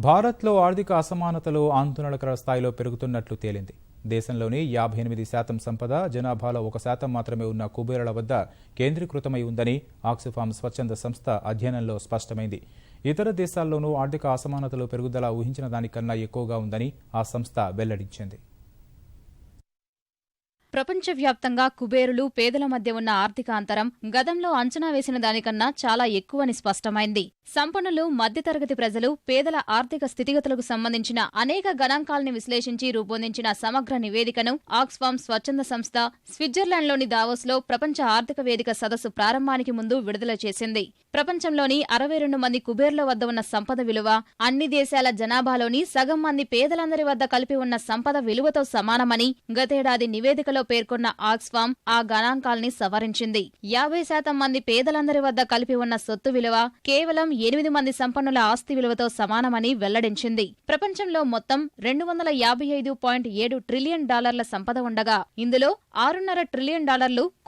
భారత్లో ఆర్థిక అసమానతలు ఆందోళనకర స్థాయిలో పెరుగుతున్నట్లు తేలింది. దేశంలోని 58% సంపద జనాభాలో 1% మాత్రమే ఉన్న కుబేరుల వద్ద కేంద్రీకృతమై ఉందని ఆక్స్ఫామ్ స్వచ్ఛంద సంస్థ అధ్యయనంలో స్పష్టమైంది. ఇతర దేశాల్లోనూ ఆర్థిక అసమానతలు పెరుగుదల ఊహించిన దానికన్నా ఎక్కువగా ఉందని ఆ సంస్థ వెల్లడించింది. ప్రపంచవ్యాప్తంగా కుబేరులు, పేదల మధ్య ఉన్న ఆర్థిక అంతరం గతంలో అంచనా వేసిన దానికన్నా చాలా ఎక్కువని స్పష్టమైంది. సంపన్నులు, మధ్యతరగతి ప్రజలు, పేదల ఆర్థిక స్థితిగతులకు సంబంధించిన అనేక గణాంకాల్ని విశ్లేషించి రూపొందించిన సమగ్ర నివేదికను ఆక్స్ఫామ్ స్వచ్ఛంద సంస్థ స్విట్జర్లాండ్లోని దావోస్లో ప్రపంచ ఆర్థిక వేదిక సదస్సు ప్రారంభానికి ముందు విడుదల చేసింది. ప్రపంచంలోని 62 మంది కుబేర్ల వద్ద ఉన్న సంపద విలువ అన్ని దేశాల జనాభాలోని సగం మంది పేదలందరి వద్ద కలిపి ఉన్న సంపద విలువతో సమానమని గతేడాది నివేదికలో పేర్కొన్న ఆక్స్ఫామ్ ఆ గణాంకాల్ని సవరించింది. 50% మంది పేదలందరి వద్ద కలిపి ఉన్న సొత్తు విలువ కేవలం 8 మంది సంపన్నుల ఆస్తి విలువతో సమానమని వెల్లడించింది. ప్రపంచంలో మొత్తం $255.7 ట్రిలియన్ సంపద ఉండగా ఇందులో $6.5 ట్రిలియన్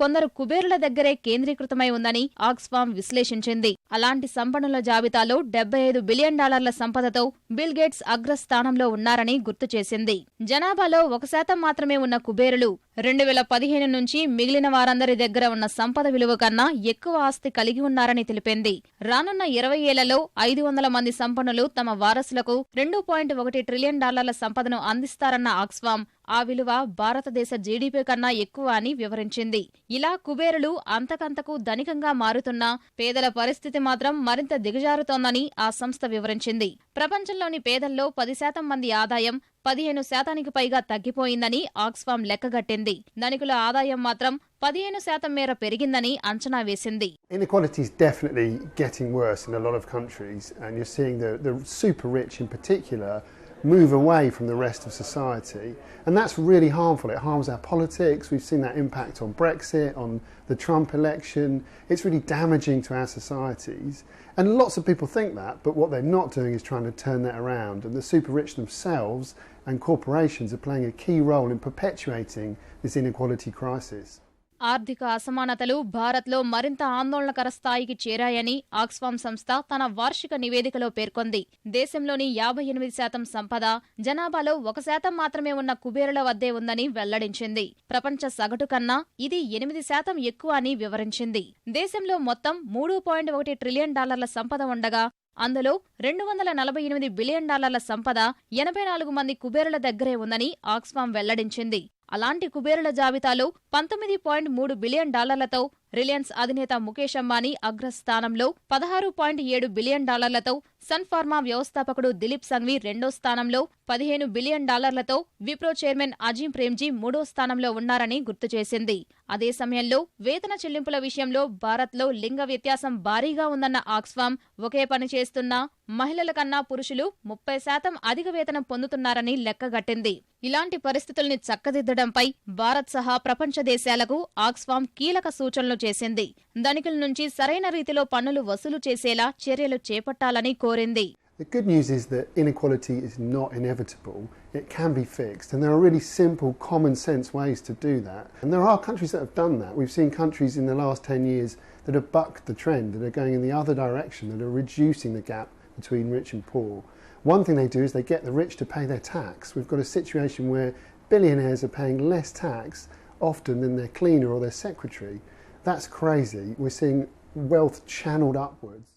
కొందరు కుబేరుల దగ్గరే కేంద్రీకృతమై ఉందని ఆక్స్ఫామ్ విశ్లేషించింది. అలాంటి సంపన్నుల జాబితాలో $75 బిలియన్ సంపదతో బిల్ గేట్స్ అగ్రస్థానంలో ఉన్నారని గుర్తు చేసింది. జనాభాలో 1% మాత్రమే ఉన్న కుబేరులు 2015 నుంచి మిగిలిన వారందరి దగ్గర ఉన్న సంపద విలువ కన్నా ఎక్కువ ఆస్తి కలిగి ఉన్నారని తెలిపింది. రానున్న 20 ఏళ్లలో 500 మంది సంపన్నులు తమ వారసులకు $2.1 ట్రిలియన్ సంపదను అందిస్తారన్న ఆక్స్ఫామ్ ఆ విలువ భారతదేశ జీడీపీ కన్నా ఎక్కువ అని వివరించింది. ఇలా కుబేరులు అంతకంతకు ధనికంగా మారుతున్నా పేదల పరిస్థితి మాత్రం మరింత దిగజారుతోందని ఆ సంస్థ వివరించింది. ప్రపంచంలోని పేదల్లో 10% మంది ఆదాయం 15% పైగా తగ్గిపోయిందని ఆక్స్ఫామ్ లెక్కగట్టింది. ధనికుల ఆదాయం మాత్రం 15% మేర పెరిగిందని అంచనా వేసింది. Inequality is definitely getting worse in a lot of countries, and you're seeing the super rich in particular move away from the rest of society, and that's really harmful. It harms our politics. We've seen that impact on Brexit, on the Trump election. It's really damaging to our societies, and lots of people think that, but what they're not doing is trying to turn that around, and the super rich themselves and corporations are playing a key role in perpetuating this inequality crisis. ఆర్థిక అసమానతలు భారత్లో మరింత ఆందోళనకర స్థాయికి చేరాయని Oxfam సంస్థ తన వార్షిక నివేదికలో పేర్కొంది. దేశంలోని 58% సంపద జనాభాలో 1% మాత్రమే ఉన్న కుబేరుల వద్దే ఉందని వెల్లడించింది. ప్రపంచ సగటు కన్నా ఇది 8% ఎక్కువ అని వివరించింది. దేశంలో మొత్తం $3.1 ట్రిలియన్ సంపద ఉండగా అందులో $248 బిలియన్ సంపద 84 మంది కుబేరుల దగ్గరే ఉందని ఆక్స్ఫామ్ వెల్లడించింది. అలాంటి కుబేరుల జాబితాలో $19.3 బిలియన్ రిలయన్స్ అధినేత ముఖేష్ అంబానీ అగ్రస్థానంలో, $16.7 బిలియన్ సన్ ఫార్మా వ్యవస్థాపకుడు దిలీప్ సంఘ్వి రెండో స్థానంలో, $15 బిలియన్ విప్రో చైర్మన్ అజీం ప్రేమ్జీ మూడో స్థానంలో ఉన్నారని గుర్తు చేసింది. అదే సమయంలో వేతన చెల్లింపుల విషయంలో భారత్లో లింగ వ్యత్యాసం భారీగా ఉందన్న ఆక్స్ఫామ్ ఒకే పని చేస్తున్న మహిళల కన్నా పురుషులు 30% అధిక వేతనం పొందుతున్నారని లెక్కగట్టింది. ఇలాంటి పరిస్థితుల్ని చక్కదిద్దడంపై భారత్ సహా ప్రపంచ దేశాలకు ఆక్స్ఫామ్ కీలక సూచనలు చేసింది. ధనికుల నుంచి సరైన రీతిలో పన్నులు వసూలు చేసేలా చర్యలు చేపట్టాలని కోరింది. The good news is that inequality is not inevitable. It can be fixed, and there are really simple, common sense ways to do that. And there are countries that have done that. We've seen countries in the last 10 years that have bucked the trend, that are going in the other direction, that are reducing the gap between rich and poor. One thing they do is they get the rich to pay their tax. We've got a situation where billionaires are paying less tax often than their cleaner or their secretary. That's crazy. We're seeing wealth channeled upwards.